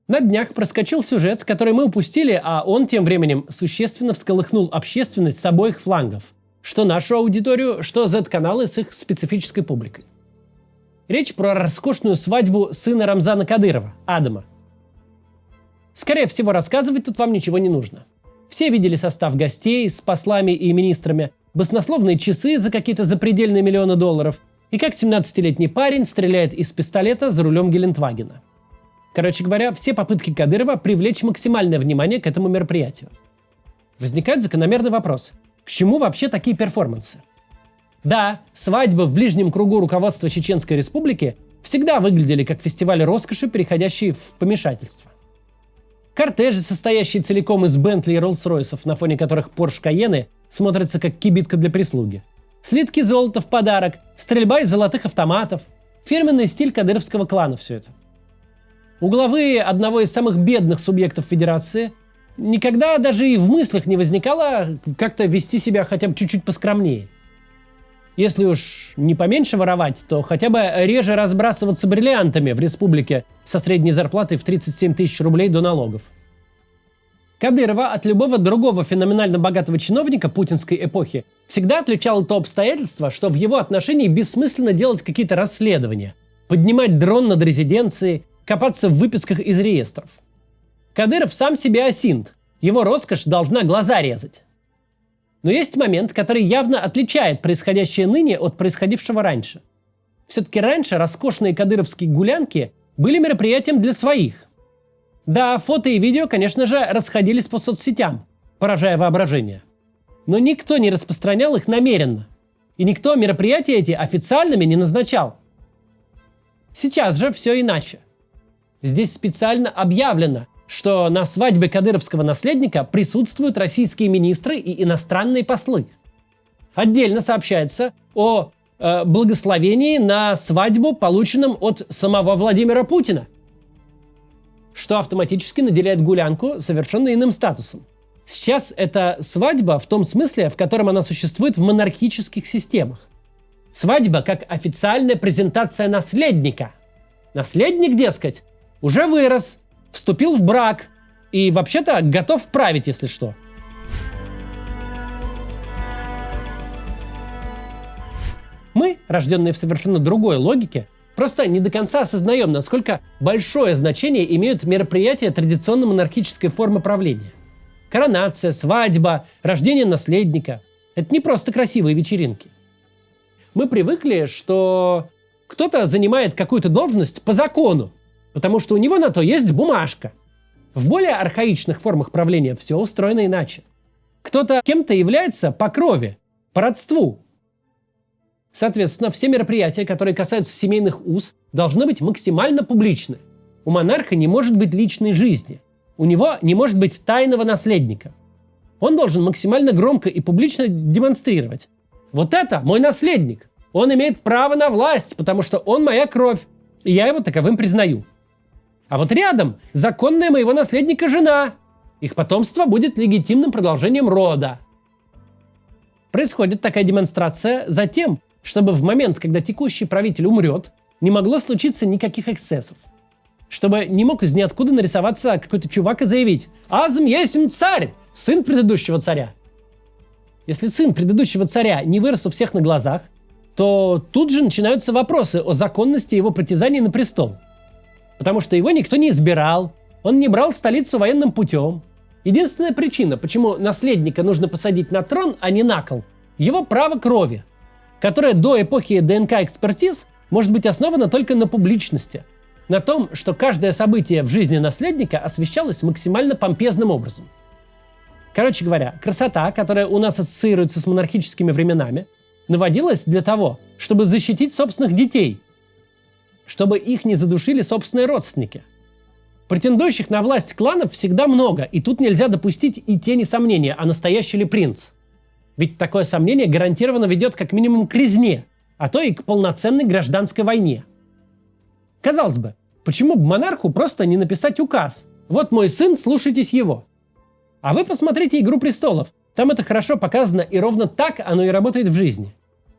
На днях проскочил сюжет, который мы упустили, а он тем временем существенно всколыхнул общественность с обоих флангов. Что нашу аудиторию, что Z-каналы с их специфической публикой. Речь про роскошную свадьбу сына Рамзана Кадырова, Адама. Скорее всего, рассказывать тут вам ничего не нужно. Все видели состав гостей с послами и министрами, баснословные часы за какие-то запредельные миллионы долларов и как 17-летний парень стреляет из пистолета за рулем Гелендвагена. Короче говоря, все попытки Кадырова привлечь максимальное внимание к этому мероприятию. Возникает закономерный вопрос. К чему вообще такие перформансы? Да, свадьбы в ближнем кругу руководства Чеченской Республики всегда выглядели как фестиваль роскоши, переходящий в помешательство. Кортежи, состоящие целиком из Бентли и Роллс-Ройсов, на фоне которых Порш Кайены смотрятся как кибитка для прислуги. Слитки золота в подарок, стрельба из золотых автоматов. Фирменный стиль кадыровского клана все это. У главы одного из самых бедных субъектов Федерации никогда даже и в мыслях не возникало как-то вести себя хотя бы чуть-чуть поскромнее. Если уж не поменьше воровать, то хотя бы реже разбрасываться бриллиантами в республике со средней зарплатой в 37 тысяч рублей до налогов. Кадырова от любого другого феноменально богатого чиновника путинской эпохи всегда отличало то обстоятельство, что в его отношении бессмысленно делать какие-то расследования, поднимать дрон над резиденцией, копаться в выписках из реестров. Кадыров сам себе асинт, его роскошь должна глаза резать. Но есть момент, который явно отличает происходящее ныне от происходившего раньше. Все-таки раньше роскошные кадыровские гулянки были мероприятием для своих. Да, фото и видео, конечно же, расходились по соцсетям, поражая воображение. Но никто не распространял их намеренно. И никто мероприятия эти официальными не назначал. Сейчас же все иначе. Здесь специально объявлено, что на свадьбе кадыровского наследника присутствуют российские министры и иностранные послы. Отдельно сообщается о благословении на свадьбу, полученном от самого Владимира Путина, что автоматически наделяет гулянку совершенно иным статусом. Сейчас это свадьба в том смысле, в котором она существует в монархических системах. Свадьба как официальная презентация наследника. Наследник, дескать, уже вырос, вступил в брак и вообще-то готов править, если что. Мы, рожденные в совершенно другой логике, просто не до конца осознаем, насколько большое значение имеют мероприятия традиционно монархической формы правления. Коронация, свадьба, рождение наследника – это не просто красивые вечеринки. Мы привыкли, что кто-то занимает какую-то должность по закону, потому что у него на то есть бумажка. В более архаичных формах правления все устроено иначе. Кто-то кем-то является по крови, по родству. Соответственно, все мероприятия, которые касаются семейных уз, должны быть максимально публичны. У монарха не может быть личной жизни. У него не может быть тайного наследника. Он должен максимально громко и публично демонстрировать. Вот это мой наследник. Он имеет право на власть, потому что он моя кровь, и я его таковым признаю. А вот рядом законная моего наследника жена. Их потомство будет легитимным продолжением рода. Происходит такая демонстрация затем, чтобы в момент, когда текущий правитель умрет, не могло случиться никаких эксцессов. Чтобы не мог из ниоткуда нарисоваться какой-то чувак и заявить: «Азм есмь царь, сын предыдущего царя». Если сын предыдущего царя не вырос у всех на глазах, то тут же начинаются вопросы о законности его притязаний на престол. Потому что его никто не избирал, он не брал столицу военным путем. Единственная причина, почему наследника нужно посадить на трон, а не на кол – его право крови, которое до эпохи ДНК-экспертиз может быть основано только на публичности, на том, что каждое событие в жизни наследника освещалось максимально помпезным образом. Короче говоря, красота, которая у нас ассоциируется с монархическими временами, наводилась для того, чтобы защитить собственных детей, чтобы их не задушили собственные родственники. Претендующих на власть кланов всегда много, и тут нельзя допустить и тени сомнения, а настоящий ли принц. Ведь такое сомнение гарантированно ведет как минимум к резне, а то и к полноценной гражданской войне. Казалось бы, почему бы монарху просто не написать указ? Вот мой сын, слушайтесь его. А вы посмотрите «Игру престолов». Там это хорошо показано, и ровно так оно и работает в жизни.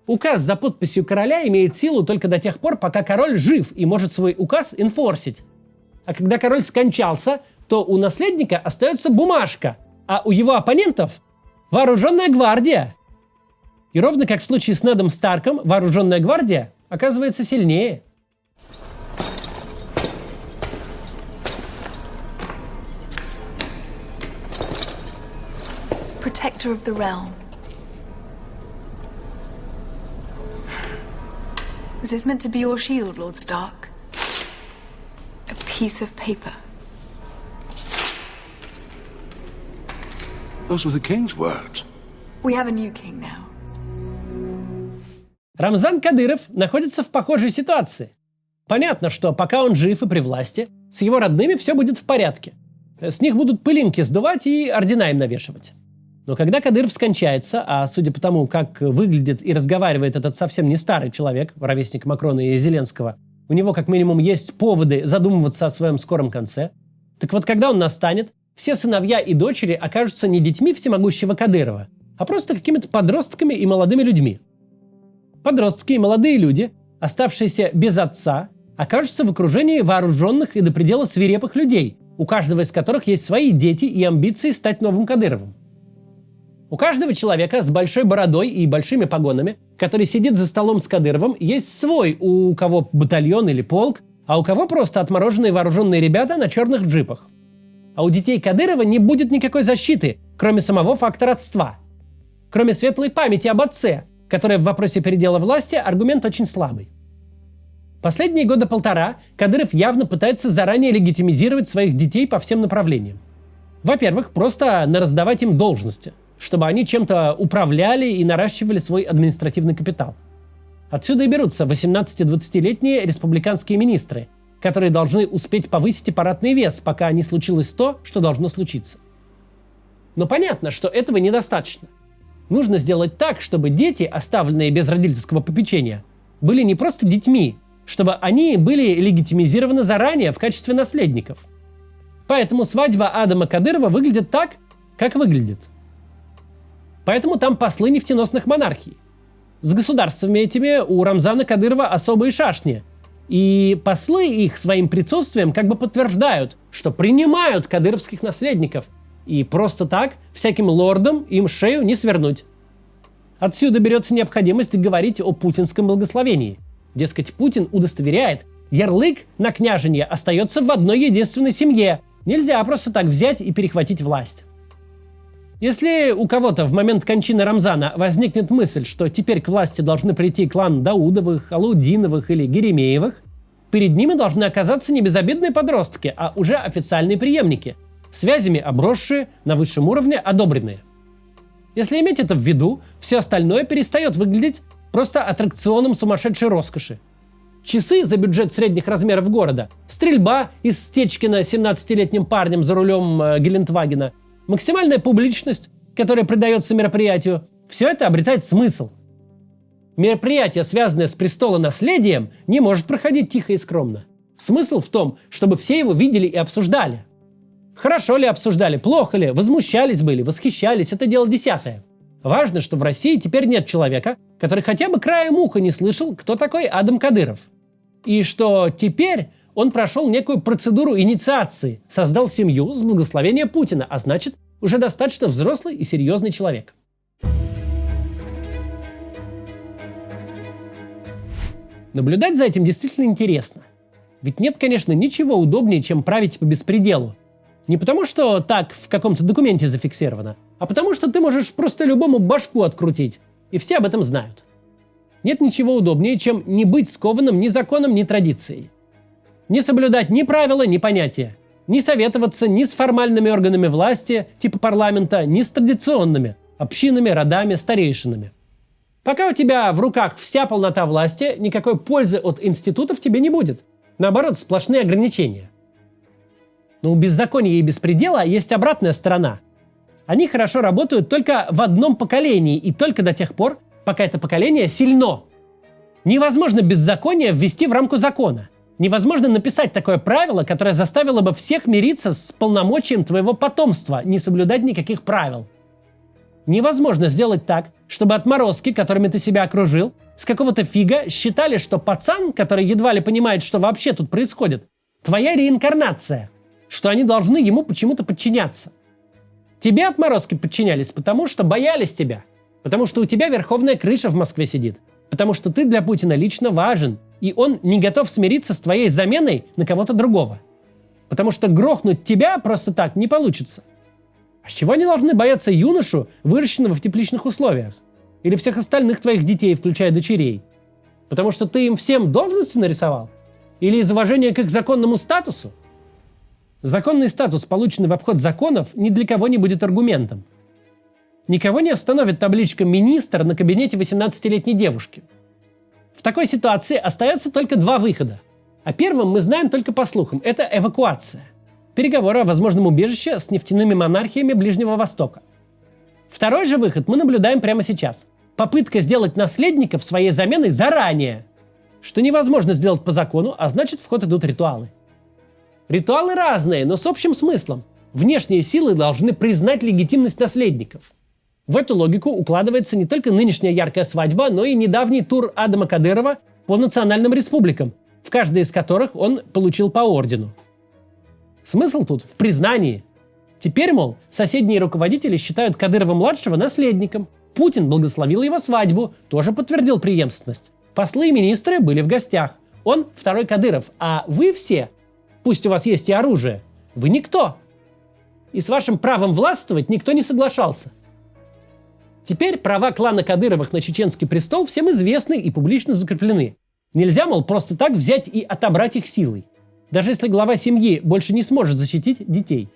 Указ за подписью короля имеет силу только до тех пор, пока король жив и может свой указ инфорсить. А когда король скончался, то у наследника остается бумажка, а у его оппонентов вооруженная гвардия. И ровно как в случае с Недом Старком, вооруженная гвардия оказывается сильнее. Protector of the realm. Is this meant to be your shield, Lord Stark? A piece of paper. Those were the king's words. We have a new king now. Рамзан Кадыров находится в похожей ситуации. Понятно, что пока он жив и при власти, с его родными все будет в порядке. С них будут пылинки сдувать и ордена им навешивать. Но когда Кадыров скончается, а судя по тому, как выглядит и разговаривает этот совсем не старый человек, ровесник Макрона и Зеленского, у него как минимум есть поводы задумываться о своем скором конце. Так вот, когда он настанет, все сыновья и дочери окажутся не детьми всемогущего Кадырова, а просто какими-то подростками и молодыми людьми. Подростки и молодые люди, оставшиеся без отца, окажутся в окружении вооруженных и до предела свирепых людей, у каждого из которых есть свои дети и амбиции стать новым Кадыровым. У каждого человека с большой бородой и большими погонами, который сидит за столом с Кадыровым, есть свой, у кого батальон или полк, а у кого просто отмороженные вооруженные ребята на черных джипах. А у детей Кадырова не будет никакой защиты, кроме самого факта родства. Кроме светлой памяти об отце, которая в вопросе передела власти аргумент очень слабый. Последние года полтора Кадыров явно пытается заранее легитимизировать своих детей по всем направлениям. Во-первых, просто нараздавать им должности, чтобы они чем-то управляли и наращивали свой административный капитал. Отсюда и берутся 18-20-летние республиканские министры, которые должны успеть повысить аппаратный вес, пока не случилось то, что должно случиться. Но понятно, что этого недостаточно. Нужно сделать так, чтобы дети, оставленные без родительского попечения, были не просто детьми, чтобы они были легитимизированы заранее в качестве наследников. Поэтому свадьба Адама Кадырова выглядит так, как выглядит. Поэтому там послы нефтеносных монархий. С государствами этими у Рамзана Кадырова особые шашни. И послы их своим присутствием как бы подтверждают, что принимают кадыровских наследников. И просто так всяким лордам им шею не свернуть. Отсюда берется необходимость говорить о путинском благословении. Дескать, Путин удостоверяет, ярлык на княженье остается в одной единственной семье. Нельзя просто так взять и перехватить власть. Если у кого-то в момент кончины Рамзана возникнет мысль, что теперь к власти должны прийти клан Даудовых, Алаудиновых или Геремеевых, перед ними должны оказаться не безобидные подростки, а уже официальные преемники, связями обросшие, на высшем уровне одобренные. Если иметь это в виду, все остальное перестает выглядеть просто аттракционом сумасшедшей роскоши. Часы за бюджет средних размеров города, стрельба из Стечкина 17-летним парнем за рулем Гелендвагена, максимальная публичность, которая придается мероприятию, все это обретает смысл. Мероприятие, связанное с престолонаследием, не может проходить тихо и скромно. Смысл в том, чтобы все его видели и обсуждали. Хорошо ли обсуждали, плохо ли, возмущались были, восхищались, это дело десятое. Важно, что в России теперь нет человека, который хотя бы краем уха не слышал, кто такой Адам Кадыров. И что теперь он прошел некую процедуру инициации, создал семью с благословения Путина, а значит, уже достаточно взрослый и серьезный человек. Наблюдать за этим действительно интересно. Ведь нет, конечно, ничего удобнее, чем править по беспределу. Не потому, что так в каком-то документе зафиксировано, а потому, что ты можешь просто любому башку открутить, и все об этом знают. Нет ничего удобнее, чем не быть скованным ни законом, ни традицией. Не соблюдать ни правила, ни понятия. Не советоваться ни с формальными органами власти, типа парламента, ни с традиционными, общинами, родами, старейшинами. Пока у тебя в руках вся полнота власти, никакой пользы от институтов тебе не будет. Наоборот, сплошные ограничения. Но у беззакония и беспредела есть обратная сторона. Они хорошо работают только в одном поколении и только до тех пор, пока это поколение сильно. Невозможно беззаконие ввести в рамку закона. Невозможно написать такое правило, которое заставило бы всех мириться с полномочием твоего потомства, не соблюдать никаких правил. Невозможно сделать так, чтобы отморозки, которыми ты себя окружил, с какого-то фига считали, что пацан, который едва ли понимает, что вообще тут происходит, Твоя реинкарнация, что они должны ему почему-то подчиняться. Тебе отморозки подчинялись, потому что боялись тебя, потому что у тебя верховная крыша в Москве сидит, потому что ты для Путина лично важен, и он не готов смириться с твоей заменой на кого-то другого. Потому что грохнуть тебя просто так не получится. А с чего они должны бояться юношу, выращенного в тепличных условиях? Или всех остальных твоих детей, включая дочерей? Потому что ты им всем должности нарисовал? Или из уважения к их законному статусу? Законный статус, полученный в обход законов, ни для кого не будет аргументом. Никого не остановит табличка «министр» на кабинете 18-летней девушки. В такой ситуации остается только два выхода. О первом мы знаем только по слухам – это эвакуация. Переговоры о возможном убежище с нефтяными монархиями Ближнего Востока. Второй же выход мы наблюдаем прямо сейчас. Попытка сделать наследников своей заменой заранее. Что невозможно сделать по закону, а значит, в ход идут ритуалы. Ритуалы разные, но с общим смыслом. Внешние силы должны признать легитимность наследников. В эту логику укладывается не только нынешняя яркая свадьба, но и недавний тур Адама Кадырова по национальным республикам, в каждой из которых он получил по ордену. Смысл тут в признании. Теперь, мол, соседние руководители считают Кадырова-младшего наследником. Путин благословил его свадьбу, тоже подтвердил преемственность. Послы и министры были в гостях. Он второй Кадыров, а вы все, пусть у вас есть и оружие, вы никто. И с вашим правом властвовать никто не соглашался. Теперь права клана Кадыровых на чеченский престол всем известны и публично закреплены. Нельзя, мол, просто так взять и отобрать их силой. Даже если глава семьи больше не сможет защитить детей.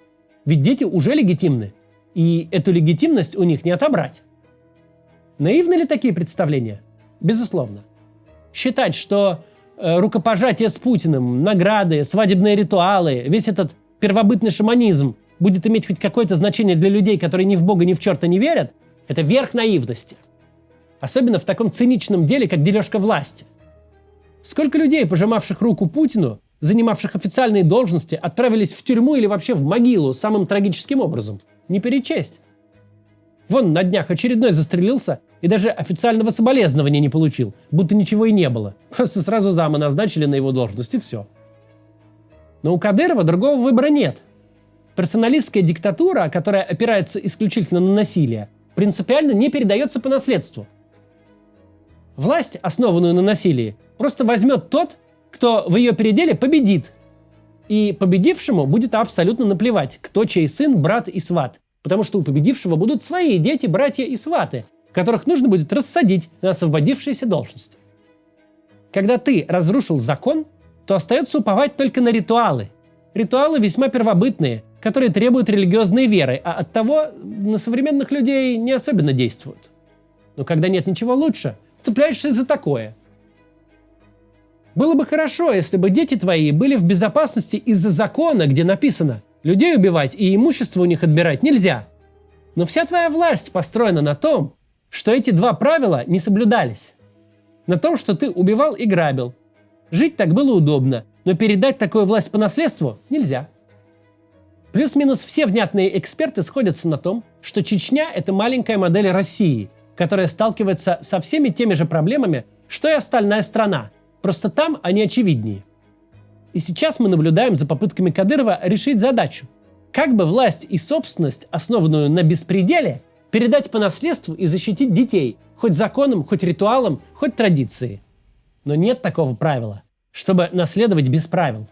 Ведь дети уже легитимны. И эту легитимность у них не отобрать. Наивны ли такие представления? Безусловно. Считать, что рукопожатие с Путиным, награды, свадебные ритуалы, весь этот первобытный шаманизм будет иметь хоть какое-то значение для людей, которые ни в Бога, ни в черта не верят, это верх наивности. Особенно в таком циничном деле, как дележка власти. Сколько людей, пожимавших руку Путину, занимавших официальные должности, отправились в тюрьму или вообще в могилу самым трагическим образом? Не перечесть. Вон на днях очередной застрелился и даже официального соболезнования не получил, будто ничего и не было. Просто сразу зама назначили на его должность и все. Но у Кадырова другого выбора нет. Персоналистская диктатура, которая опирается исключительно на насилие, принципиально не передается по наследству. Власть, основанную на насилии, просто возьмет тот, кто в ее переделе победит. И победившему будет абсолютно наплевать, кто чей сын, брат и сват. Потому что у победившего будут свои дети, братья и сваты, которых нужно будет рассадить на освободившиеся должности. Когда ты разрушил закон, то остается уповать только на ритуалы. Ритуалы весьма первобытные, которые требуют религиозной веры, а оттого на современных людей не особенно действуют. Но когда нет ничего лучше, цепляешься за такое. Было бы хорошо, если бы дети твои были в безопасности из-за закона, где написано: людей убивать и имущество у них отбирать нельзя. Но вся твоя власть построена на том, что эти два правила не соблюдались. На том, что ты убивал и грабил. Жить так было удобно, но передать такую власть по наследству нельзя. Плюс-минус все внятные эксперты сходятся на том, что Чечня – это маленькая модель России, которая сталкивается со всеми теми же проблемами, что и остальная страна. Просто там они очевиднее. И сейчас мы наблюдаем за попытками Кадырова решить задачу. Как бы власть и собственность, основанную на беспределе, передать по наследству и защитить детей, хоть законом, хоть ритуалом, хоть традицией. Но нет такого правила, чтобы наследовать без правил.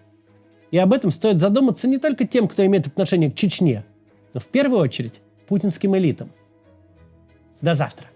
И об этом стоит задуматься не только тем, кто имеет отношение к Чечне, но в первую очередь путинским элитам. До завтра.